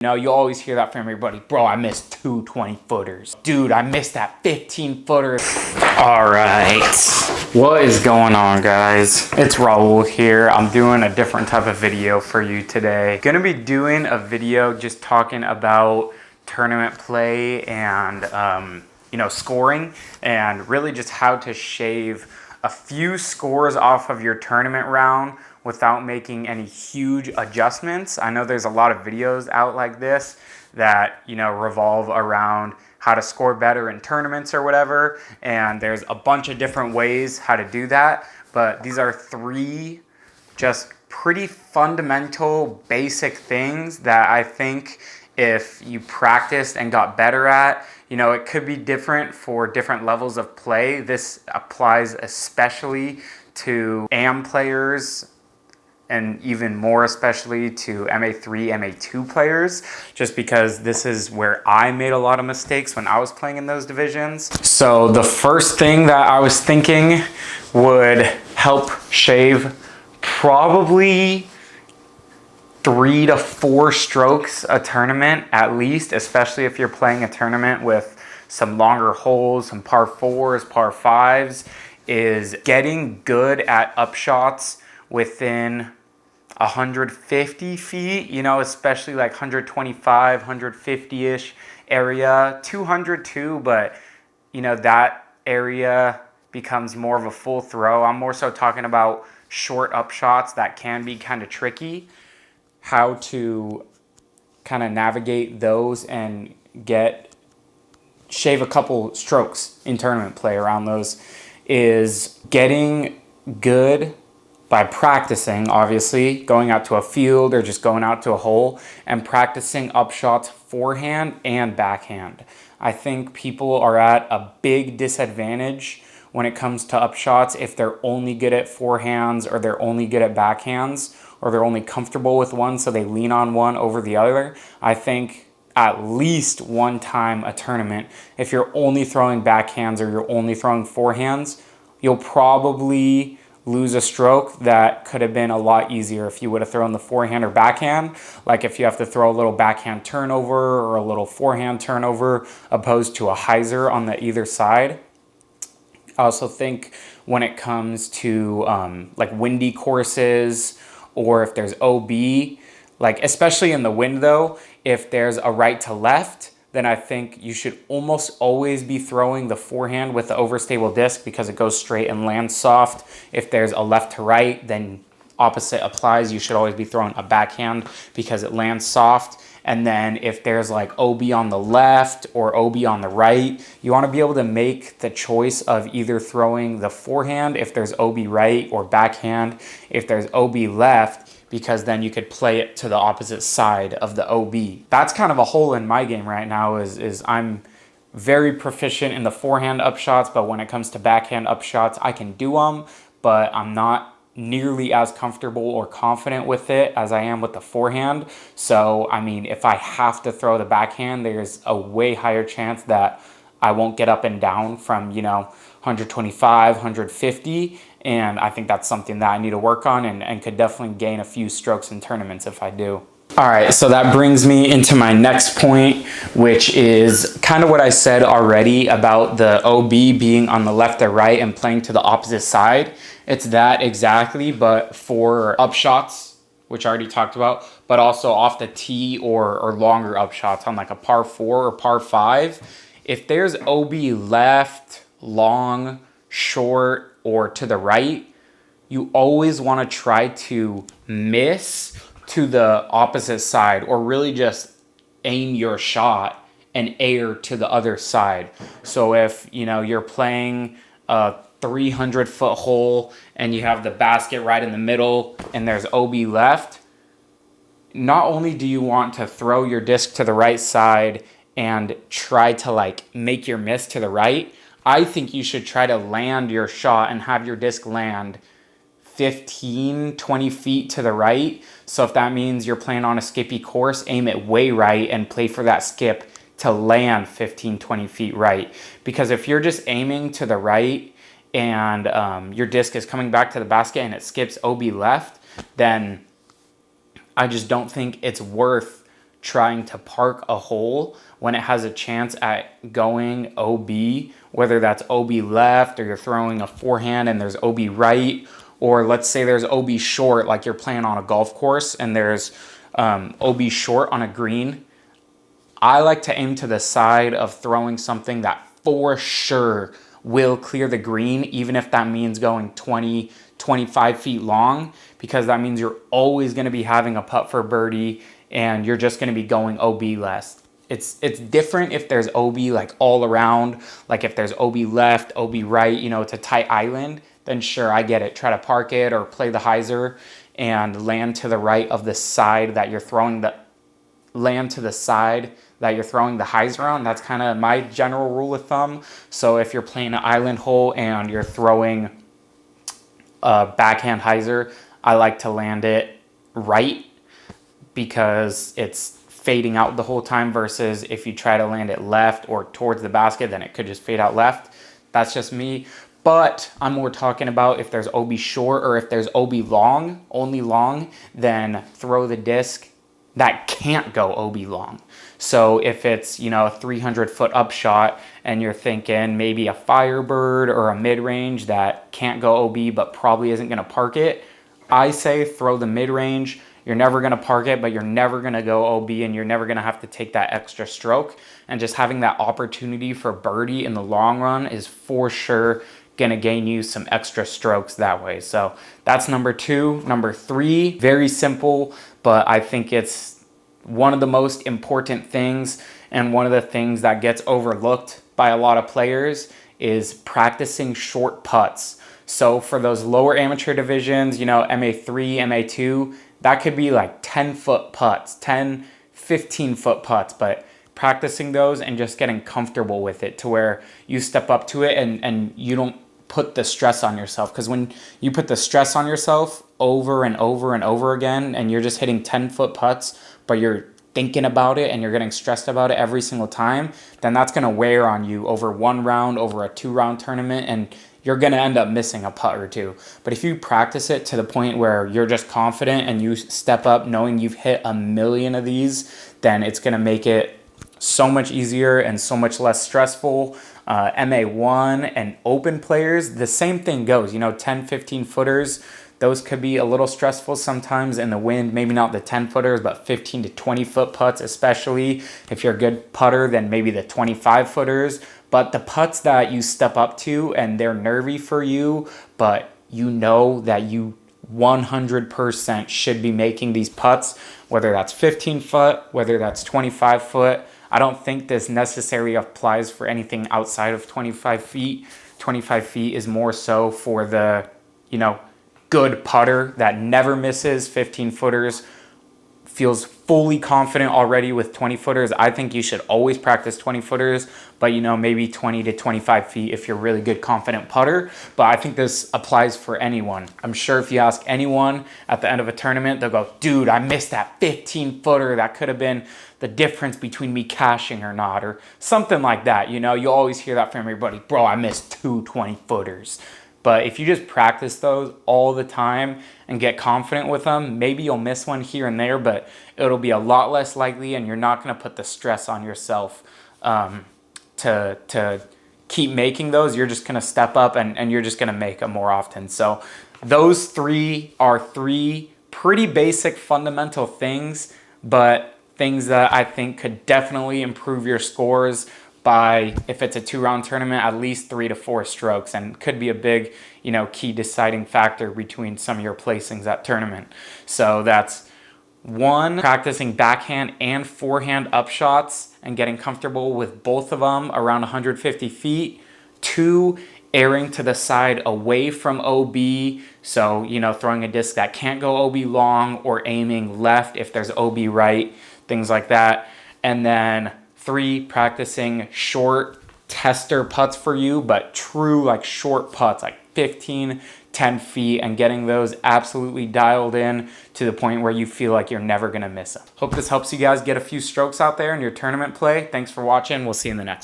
You always hear that from everybody. Bro, I missed two 20-footers. Dude, I missed that 15-footer. All right. What is going on, guys? It's Raul here. I'm doing a different type of video for you today. Gonna be doing a video just talking about tournament play and, scoring, and really just how to shave a few scores off of your tournament round without making any huge adjustments. I know there's a lot of videos out like this that, revolve around how to score better in tournaments or whatever. And there's a bunch of different ways how to do that. But these are three just pretty fundamental, basic things that I think if you practiced and got better at, it could be different for different levels of play. This applies especially to AM players, and even more especially to MA3, MA2 players, just because this is where I made a lot of mistakes when I was playing in those divisions. So the first thing that I was thinking would help shave probably 3 to 4 strokes a tournament at least, especially if you're playing a tournament with some longer holes, some par 4s, par 5s, is getting good at upshots within 150 feet, especially like 125, 150-ish area, 200 too, but that area becomes more of a full throw. I'm more so talking about short upshots that can be kind of tricky. How to kind of navigate those and shave a couple strokes in tournament play around those is getting good by practicing, obviously, going out to a field or just going out to a hole and practicing upshots forehand and backhand. I think people are at a big disadvantage when it comes to upshots if they're only good at forehands or they're only good at backhands or they're only comfortable with one so they lean on one over the other. I think at least one time a tournament, if you're only throwing backhands or you're only throwing forehands, you'll probably lose a stroke that could have been a lot easier if you would have thrown the forehand or backhand. Like if you have to throw a little backhand turnover or a little forehand turnover opposed to a hyzer on the either side. I also think when it comes to like windy courses or if there's OB, like especially in the wind though, if there's a right to left, then I think you should almost always be throwing the forehand with the overstable disc because it goes straight and lands soft. If there's a left to right, then opposite applies. You should always be throwing a backhand because it lands soft. And then if there's like OB on the left or OB on the right, you want to be able to make the choice of either throwing the forehand if there's OB right or backhand if there's OB left, because then you could play it to the opposite side of the OB. That's kind of a hole in my game right now is I'm very proficient in the forehand upshots, but when it comes to backhand upshots, I can do them, but I'm not nearly as comfortable or confident with it as I am with the forehand. So, I mean, if I have to throw the backhand, there's a way higher chance that I won't get up and down from, 125, 150. And I think that's something that I need to work on and could definitely gain a few strokes in tournaments if I do. All right, so that brings me into my next point, which is kind of what I said already about the OB being on the left or right and playing to the opposite side. It's that exactly, but for upshots, which I already talked about, but also off the tee or longer upshots on like a par 4 or par 5. If there's OB left, long, short, or to the right, you always want to try to miss to the opposite side or really just aim your shot and air to the other side. So if you're playing a 300-foot hole and you have the basket right in the middle and there's OB left, not only do you want to throw your disc to the right side and try to make your miss to the right, I think you should try to land your shot and have your disc land 15, 20 feet to the right. So if that means you're playing on a skippy course, aim it way right and play for that skip to land 15, 20 feet right. Because if you're just aiming to the right and your disc is coming back to the basket and it skips OB left, then I just don't think it's worth trying to park a hole when it has a chance at going OB, whether that's OB left or you're throwing a forehand and there's OB right, or let's say there's OB short, like you're playing on a golf course and there's OB short on a green. I like to aim to the side of throwing something that for sure will clear the green, even if that means going 20, 25 feet long, because that means you're always going to be having a putt for birdie and you're just going to be going OB less. It's different if there's OB like all around, like if there's OB left, OB right, you know, it's a tight island, then sure, I get it. Try to park it or play the hyzer and land to the right of the side that you're throwing the hyzer on. That's kind of my general rule of thumb. So if you're playing an island hole and you're throwing a backhand hyzer, I like to land it right because it's fading out the whole time, versus if you try to land it left or towards the basket, then it could just fade out left. That's just me. But I'm more talking about if there's OB short or if there's OB long, only long, then throw the disc that can't go OB long. So if it's, you know, a 300-foot upshot and you're thinking maybe a Firebird or a mid-range that can't go OB but probably isn't going to park it, I say throw the mid-range. You're never going to park it, but you're never going to go OB, and you're never going to have to take that extra stroke. And just having that opportunity for birdie in the long run is for sure going to gain you some extra strokes that way. So that's number 2. Number 3, very simple, but I think it's one of the most important things, and one of the things that gets overlooked by a lot of players is practicing short putts. So for those lower amateur divisions, you know, MA3, MA2, that could be like 10-foot putts, 10, 15-foot putts, but practicing those and just getting comfortable with it to where you step up to it and you don't put the stress on yourself. Because when you put the stress on yourself over and over and over again, and you're just hitting 10-foot putts, but you're thinking about it and you're getting stressed about it every single time, then that's going to wear on you over one round, over a 2-round tournament, and you're going to end up missing a putt or two. But if you practice it to the point where you're just confident and you step up knowing you've hit a million of these, then it's going to make it so much easier and so much less stressful. MA1 and open players, the same thing goes. You know, 10, 15 footers, those could be a little stressful sometimes in the wind. Maybe not the 10 footers, but 15 to 20 foot putts, especially if you're a good putter, then maybe the 25 footers. But the putts that you step up to and they're nervy for you, but you know that you 100% should be making these putts, whether that's 15 foot, whether that's 25 foot. I don't think this necessarily applies for anything outside of 25 feet. 25 feet is more so for the, you know, good putter that never misses. 15 footers feels fully confident already with 20 footers. I think you should always practice 20 footers, but you know, maybe 20 to 25 feet if you're a really good confident putter. But I think this applies for anyone. I'm sure if you ask anyone at the end of a tournament, they'll go, dude, I missed that 15 footer. That could have been the difference between me cashing or not, or something like that. You know, you always hear that from everybody, bro, I missed 2 20 footers. But if you just practice those all the time and get confident with them, maybe you'll miss one here and there, but it'll be a lot less likely, and you're not going to put the stress on yourself to keep making those. You're just going to step up and you're just going to make them more often. So those 3 are 3 pretty basic fundamental things, but things that I think could definitely improve your scores by, if it's a 2-round tournament, at least 3 to 4 strokes, and could be a big, you know, key deciding factor between some of your placings at tournament. So that's 1, practicing backhand and forehand upshots and getting comfortable with both of them around 150 feet. 2, airing to the side away from OB. So, you know, throwing a disc that can't go OB long, or aiming left if there's OB right, things like that. And then 3, practicing short tester putts for you, but true like short putts, like 15, 10 feet, and getting those absolutely dialed in to the point where you feel like you're never going to miss them. Hope this helps you guys get a few strokes out there in your tournament play. Thanks for watching. We'll see you in the next one.